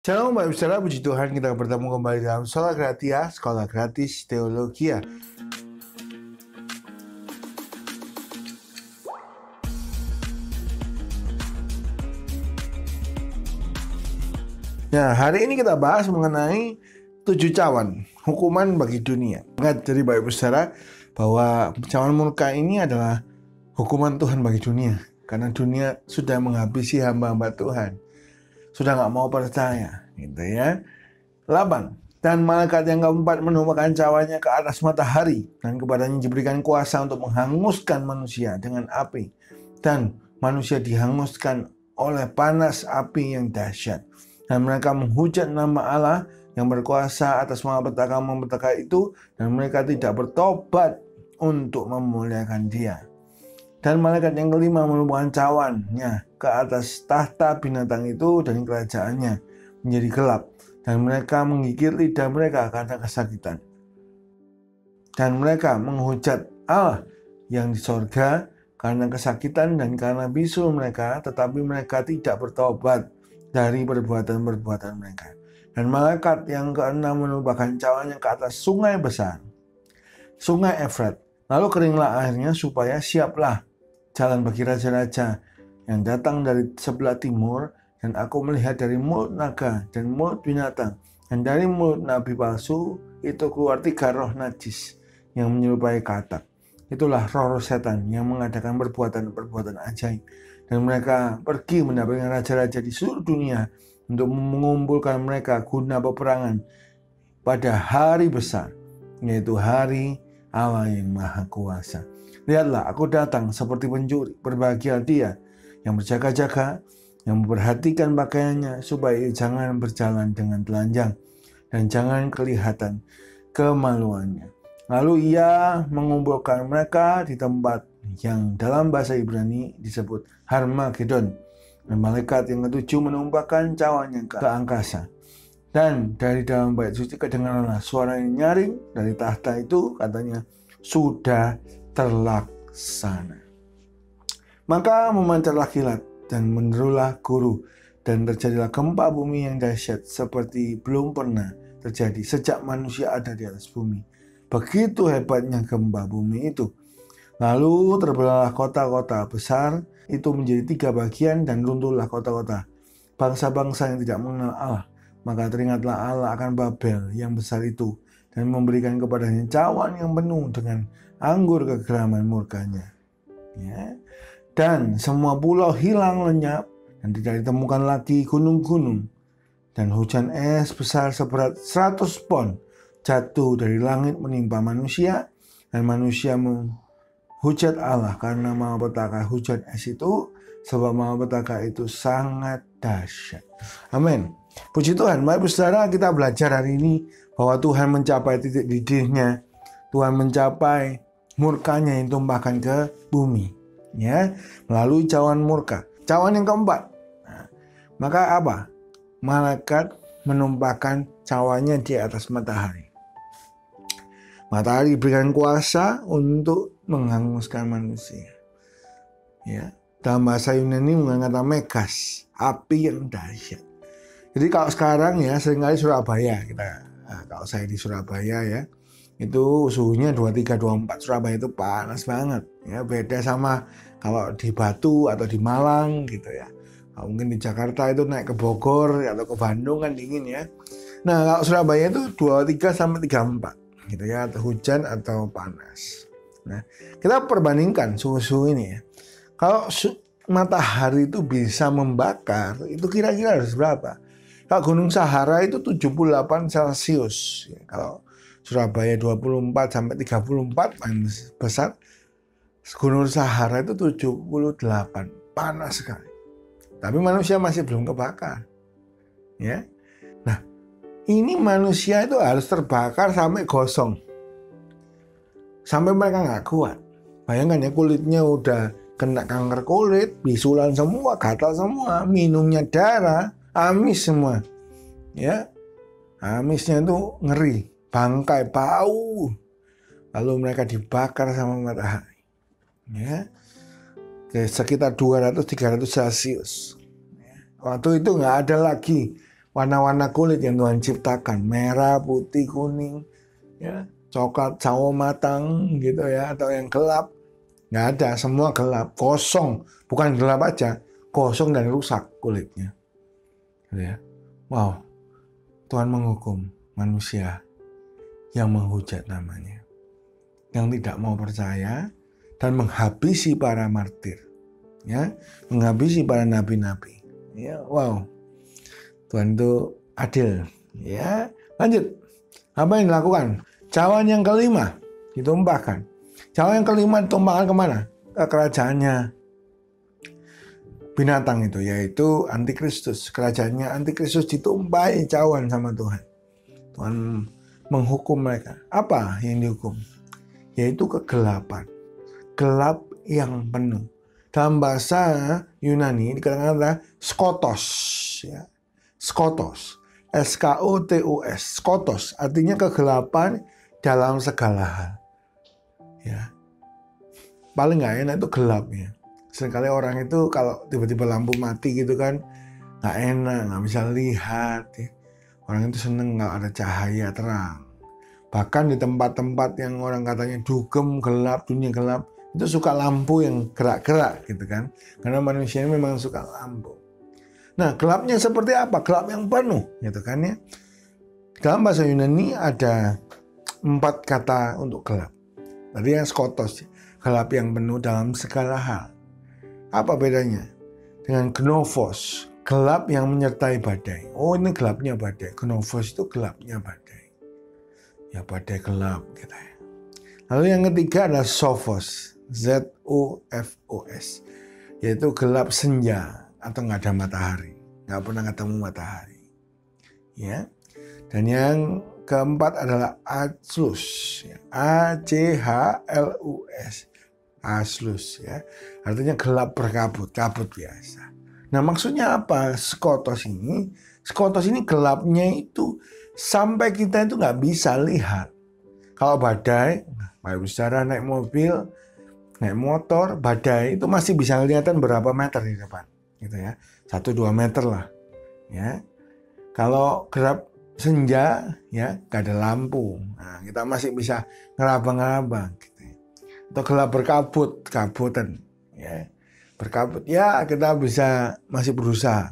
Shalom Bapak Saudara, puji Tuhan kita bertemu kembali dalam Sola Gratia, Sekolah Gratis Teologia. Nah, hari ini kita bahas mengenai 7 cawan, hukuman bagi dunia. Ingat dari Bapak Saudara bahwa cawan murka ini adalah hukuman Tuhan bagi dunia. Karena dunia sudah menghabisi hamba-hamba Tuhan. Sudah nggak mau percaya, gitu ya. 8. Dan malaikat yang keempat menumpahkan cawannya ke atas matahari, dan kepadanya diberikan kuasa untuk menghanguskan manusia dengan api, dan manusia dihanguskan oleh panas api yang dahsyat. Dan mereka menghujat nama Allah yang berkuasa atas malapetaka itu, dan mereka tidak bertobat untuk memuliakan Dia. Dan malaikat yang kelima menumpahkan cawannya ke atas tahta binatang itu, dan kerajaannya menjadi gelap, dan mereka menggigit lidah mereka karena kesakitan. Dan mereka menghujat Allah yang di sorga karena kesakitan dan karena bisul mereka, tetapi mereka tidak bertobat dari perbuatan-perbuatan mereka. Dan malaikat yang keenam menumpahkan cawannya ke atas sungai besar, sungai Efrat. Lalu keringlah airnya supaya siaplah jalan bagi raja-raja yang datang dari sebelah timur. Dan aku melihat dari mulut naga dan mulut binatang dan dari mulut nabi palsu itu keluar 3 roh najis yang menyerupai katak. Itulah roh-roh setan yang mengadakan perbuatan-perbuatan ajaib. Dan mereka pergi mendapatkan raja-raja di seluruh dunia untuk mengumpulkan mereka guna peperangan pada hari besar, yaitu hari Allah yang Maha Kuasa. Lihatlah, aku datang seperti pencuri. Berbahagia dia yang berjaga-jaga, yang memperhatikan pakaiannya, supaya jangan berjalan dengan telanjang dan jangan kelihatan kemaluannya. Lalu ia mengumpulkan mereka di tempat yang dalam bahasa Ibrani disebut Harmagedon. Dan malaikat yang ketujuh menumpahkan cawannya ke angkasa. Dan dari dalam bait suci kedengaranlah suara yang nyaring dari tahta itu, katanya, sudah terlaksana. Maka memancarlah kilat dan menderulah guru, dan terjadilah gempa bumi yang dahsyat seperti belum pernah terjadi sejak manusia ada di atas bumi. Begitu hebatnya gempa bumi itu. Lalu terbelahlah kota-kota besar itu menjadi 3 bagian, dan runtuhlah kota-kota bangsa-bangsa yang tidak mengenal Allah. Maka teringatlah Allah akan Babel yang besar itu, dan memberikan kepadanya cawan yang penuh dengan anggur kegeraman murkanya. Ya. Dan semua pulau hilang lenyap, dan tidak ditemukan lagi gunung-gunung. Dan hujan es besar seberat 100 pon jatuh dari langit menimpa manusia, dan manusia menghujat Allah karena malapetaka hujan es itu, sebab malapetaka itu sangat dahsyat. Amin. Puji Tuhan. Bapak Saudara, kita belajar hari ini bahwa Tuhan mencapai titik didihnya. Tuhan mencapai murkanya yang tumpahkan ke bumi, ya, melalui cawan murka, cawan yang keempat. Nah, maka apa? Malaikat menumpahkan cawannya di atas matahari. Matahari diberikan kuasa untuk menghanguskan manusia. Ya, dalam bahasa Yunani mengatakan megas, api yang dahsyat. Jadi kalau sekarang ya, seringkali Surabaya kalau saya di Surabaya ya, itu suhunya 23-24. Surabaya itu panas banget ya, beda sama kalau di Batu atau di Malang gitu ya. Mungkin di Jakarta itu naik ke Bogor atau ke Bandung kan dingin ya. Nah, kalau Surabaya itu 23-34 gitu ya, atau hujan atau panas. Nah, kita perbandingkan suhu-suhu ini ya. Kalau matahari itu bisa membakar, itu kira-kira harus berapa? Kalau Gunung Sahara itu 78 Celcius ya. Kalau Surabaya 24-34 paling besar. Gunung Sahara itu 78, panas sekali. Tapi manusia masih belum kebakar. Ya. Nah, ini manusia itu harus terbakar sampai gosong. Sampai mereka nggak kuat. Bayangkan ya, kulitnya udah kena kanker kulit, bisulan semua, gatal semua, minumnya darah, amis semua. Ya. Amisnya itu ngeri. Bangkai, bau, lalu mereka dibakar sama matahari, ya, sekitar 200-300 Celcius. Waktu itu nggak ada lagi warna-warna kulit yang Tuhan ciptakan, merah, putih, kuning, ya, coklat, sawo matang gitu ya, atau yang gelap. Nggak ada, semua gelap, kosong. Bukan gelap aja, kosong dan rusak kulitnya. Gitu ya. Wow, Tuhan menghukum manusia yang menghujat namanya, yang tidak mau percaya dan menghabisi para martir, ya, menghabisi para nabi-nabi. Ya, wow, Tuhan itu adil. Ya, lanjut. Apa yang dilakukan? Cawan yang kelima ditumpahkan. Cawan yang kelima ditumpahkan kemana? Ke kerajaannya binatang itu, yaitu Antikristus. Kerajaannya Antikristus ditumpahi cawan sama Tuhan. Tuhan menghukum mereka. Apa yang dihukum? Yaitu kegelapan. Gelap yang penuh. Dalam bahasa Yunani dikatakan skotos. Ya. Skotos. S-K-O-T-O-S. Skotos. Artinya kegelapan dalam segala hal. Ya. Paling nggak enak itu gelapnya. Seringkali orang itu kalau tiba-tiba lampu mati gitu kan, nggak enak, nggak bisa lihat. Ya. Orang itu seneng nggak ada cahaya terang. Bahkan di tempat-tempat yang orang katanya dugem, gelap, dunia gelap, itu suka lampu yang gerak-gerak gitu kan. Karena manusia ini memang suka lampu. Nah, gelapnya seperti apa? Gelap yang penuh gitu kan ya. Dalam bahasa Yunani ada 4 kata untuk gelap. Tadi yang skotos, gelap yang penuh dalam segala hal. Apa bedanya dengan gnomos, gelap yang menyertai badai? Oh, ini gelapnya badai. Gnomos itu gelapnya badai. Ya, badai gelap gitu ya. Lalu yang ketiga adalah sophos, Z-O-F-O-S, yaitu gelap senja atau nggak ada matahari, nggak pernah ketemu matahari. Ya. Dan yang keempat adalah Atslus, ya. A-C-H-L-U-S, Atslus, ya. Artinya gelap berkabut, kabut biasa. Nah, maksudnya apa? Skotos ini gelapnya itu sampai kita itu nggak bisa lihat. Kalau badai, Bapak Saudara naik mobil, naik motor, badai itu masih bisa kelihatan berapa meter di depan, gitu ya, 1-2 meter lah, ya. Kalau gelap senja, ya, gak ada lampu, nah, kita masih bisa ngeraba-ngeraba, gitu. Atau gelap berkabut, kabutan, ya, berkabut, ya kita bisa masih berusaha.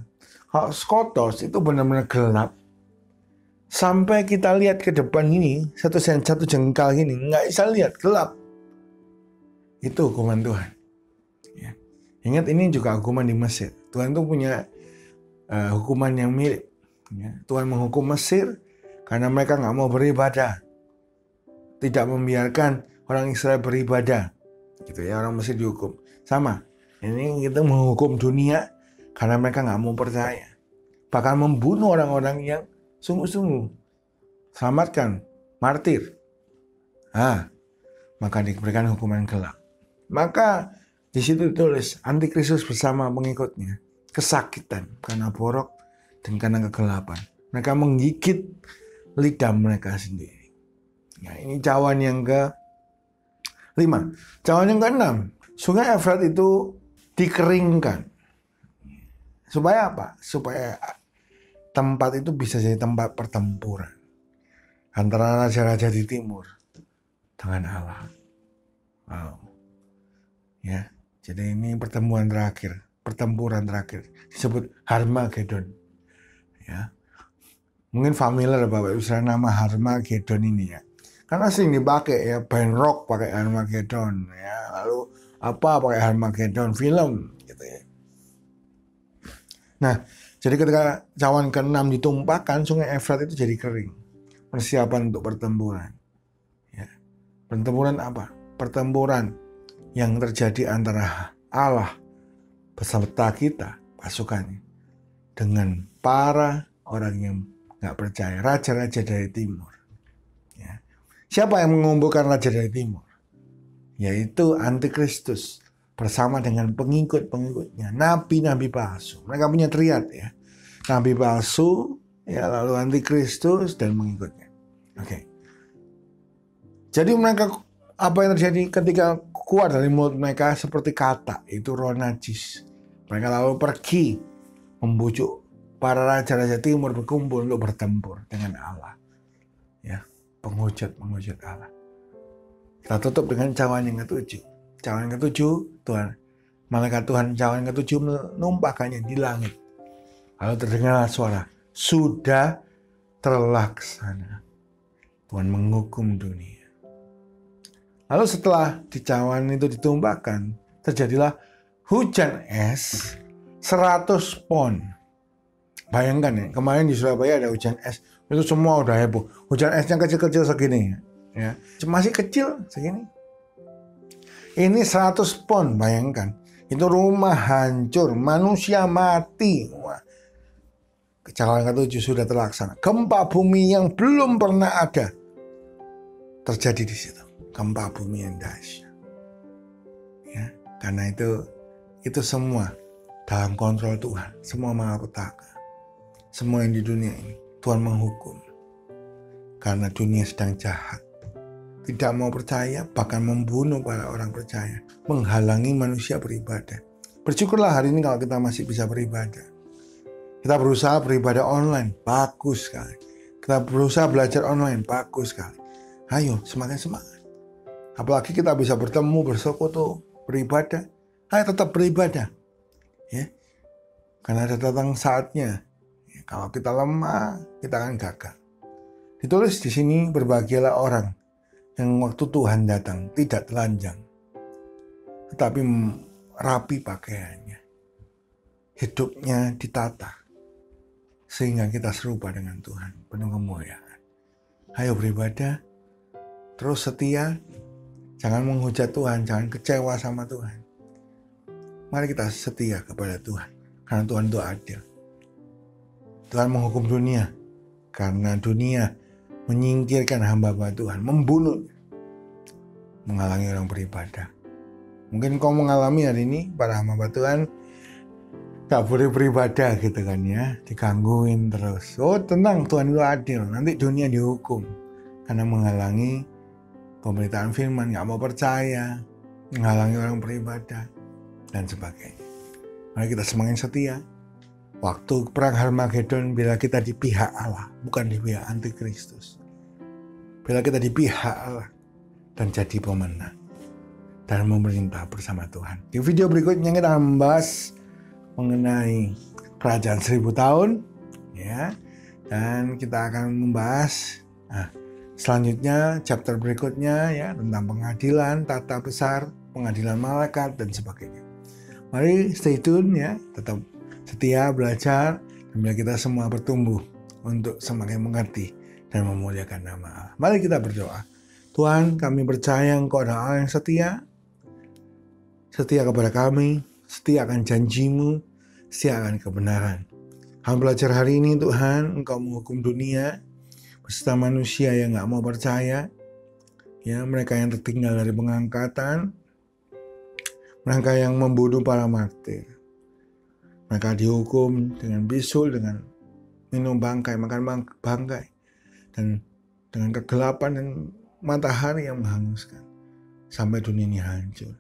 Kalau skotos itu benar-benar gelap, sampai kita lihat ke depan ini, satu jengkal ini, nggak bisa lihat, gelap. Itu hukuman Tuhan. Ya. Ingat ini juga hukuman di Mesir. Tuhan itu punya hukuman yang mirip. Ya. Tuhan menghukum Mesir karena mereka nggak mau beribadah. Tidak membiarkan orang Israel beribadah. Gitu ya, orang Mesir dihukum. Sama, ini kita menghukum dunia karena mereka nggak mau percaya. Bahkan membunuh orang-orang yang sungguh-sungguh selamatkan, martir. Maka diberikan hukuman gelap. Maka di situ ditulis Antikristus bersama pengikutnya kesakitan karena borok dan karena kegelapan. Mereka menggigit lidah mereka sendiri. Nah, ini cawan yang ke-5. Cawan yang ke-6, Sungai Efrat itu dikeringkan. Supaya apa? Supaya tempat itu bisa jadi tempat pertempuran antara raja-raja di timur dengan Allah. Wow. Ya, jadi ini pertempuran terakhir disebut Harmagedon. Ya. Mungkin familiar Bapak Ibu nama Harmagedon ini ya. Karena sering dipakai ya, band rock pakai Harmagedon ya, lalu apa pakai Harmagedon film gitu ya. Nah, jadi ketika cawan ke-6 ditumpahkan, Sungai Efrat itu jadi kering. Persiapan untuk pertempuran. Ya. Pertempuran apa? Pertempuran yang terjadi antara Allah beserta kita, pasukannya, dengan para orang yang nggak percaya, raja-raja dari timur. Ya. Siapa yang mengumpulkan raja dari timur? Yaitu Antikristus bersama dengan pengikut-pengikutnya, nabi-nabi palsu. Mereka punya triad ya, nabi palsu, ya, lalu Antikristus dan pengikutnya. Oke. Jadi mereka, apa yang terjadi ketika keluar dari mulut mereka seperti kata, itu roh najis. Mereka lalu pergi membujuk para raja-raja timur berkumpul untuk bertempur dengan Allah. Ya, penghujat Allah. Kita tutup dengan cawan yang ketujuh. Cawan yang ketujuh, malaikat Tuhan cawan yang ketujuh menumpahkannya di langit. Lalu terdengar suara, sudah terlaksana. Tuhan menghukum dunia. Lalu setelah di cawan itu ditumpahkan, terjadilah hujan es 100 pon. Bayangkan ya, kemarin di Surabaya ada hujan es, itu semua udah heboh. Hujan esnya kecil-kecil segini, ya, masih kecil segini. Ini 100 pon, bayangkan. Itu rumah hancur, manusia mati. Wah. Cawan ketujuh sudah terlaksana. Gempa bumi yang belum pernah ada terjadi di situ. Gempa bumi yang dahsyat. Ya, karena itu semua dalam kontrol Tuhan. Semua Mahapetaka. Semua yang di dunia ini Tuhan menghukum. Karena dunia sedang jahat. Tidak mau percaya, bahkan membunuh para orang percaya. Menghalangi manusia beribadah. Bersyukurlah hari ini kalau kita masih bisa beribadah. Kita berusaha beribadah online, bagus sekali. Kita berusaha belajar online, bagus sekali. Ayo, semakin semangat. Apalagi kita bisa bertemu, bersekutu, beribadah. Ayo tetap beribadah. Ya. Karena ada datang saatnya. Kalau kita lemah, kita akan gagal. Ditulis di sini, berbahagialah orang yang waktu Tuhan datang tidak telanjang, tetapi rapi pakaiannya. Hidupnya ditata, sehingga kita serupa dengan Tuhan, penuh kemuliaan. Ayo beribadah, terus setia, jangan menghujat Tuhan, jangan kecewa sama Tuhan. Mari kita setia kepada Tuhan, karena Tuhan itu adil. Tuhan menghukum dunia karena dunia menyingkirkan hamba-hamba Tuhan, membunuh, menghalangi orang beribadah. Mungkin kau mengalami hari ini para hamba Tuhan gak boleh beribadah gitu kan ya, digangguin terus. Oh tenang, Tuhan itu adil, nanti dunia dihukum karena menghalangi pemberitaan firman, gak mau percaya, menghalangi orang beribadah dan sebagainya. Mari kita semakin setia. Waktu perang Harmagedon, bila kita di pihak Allah, bukan di pihak antikristus. Bila kita di pihak Allah dan jadi pemenang dan memerintah bersama Tuhan. Di video berikutnya kita akan membahas mengenai kerajaan 1000 tahun, ya, dan kita akan membahas selanjutnya chapter berikutnya ya tentang pengadilan, tata besar, pengadilan malaikat dan sebagainya. Mari stay tune ya, tetap setia belajar, dan biar kita semua bertumbuh untuk semakin mengerti dan memuliakan nama Allah. Mari kita berdoa. Tuhan, kami percaya Engkau adalah Allah yang setia. Setia kepada kami, setia akan janjimu, setia akan kebenaran. Kami belajar hari ini Tuhan, Engkau menghukum dunia beserta manusia yang gak mau percaya. Ya, mereka yang tertinggal dari pengangkatan, mereka yang membunuh para martir. Mereka dihukum dengan bisul, dengan minum bangkai, makan bangkai, dan dengan kegelapan dan matahari yang menghanguskan sampai dunia ini hancur.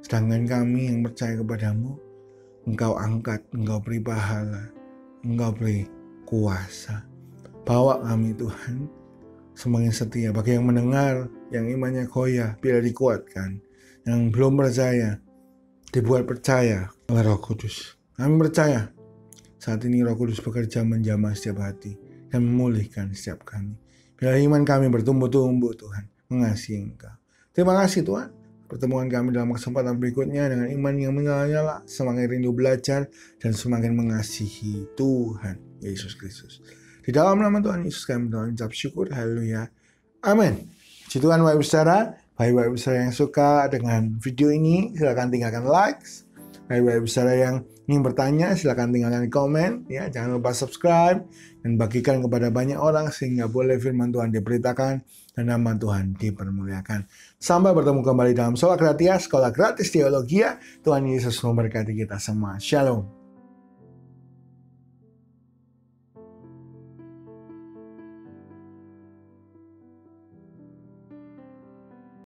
Sedangkan kami yang percaya kepadamu, Engkau angkat, Engkau beri pahala, Engkau beri kuasa. Bawa kami Tuhan semakin setia. Bagi yang mendengar, yang imannya goyah, biar dikuatkan. Yang belum percaya, dibuat percaya oleh Roh Kudus. Kami percaya saat ini Roh Kudus bekerja menjamah setiap hati dan memulihkan setiap kami. Biar iman kami bertumbuh-tumbuh Tuhan, mengasihi Engkau. Terima kasih Tuhan. Pertemuan kami dalam kesempatan berikutnya dengan iman yang menyala-nyala, semakin rindu belajar dan semakin mengasihi Tuhan Yesus Kristus. Di dalam nama Tuhan Yesus kami mengucap syukur. Haleluya. Amin. Puji Tuhan Bapak Saudara. Bapak Saudara yang suka dengan video ini, silakan tinggalkan likes. Bapak Saudara yang ingin bertanya, silakan tinggalkan di komen. Ya, jangan lupa subscribe dan bagikan kepada banyak orang sehingga boleh firman Tuhan diberitakan dan nama Tuhan dipermuliakan. Sampai bertemu kembali dalam Sola Gratia, Sekolah Gratis Teologia. Tuhan Yesus memberkati kita semua. Shalom.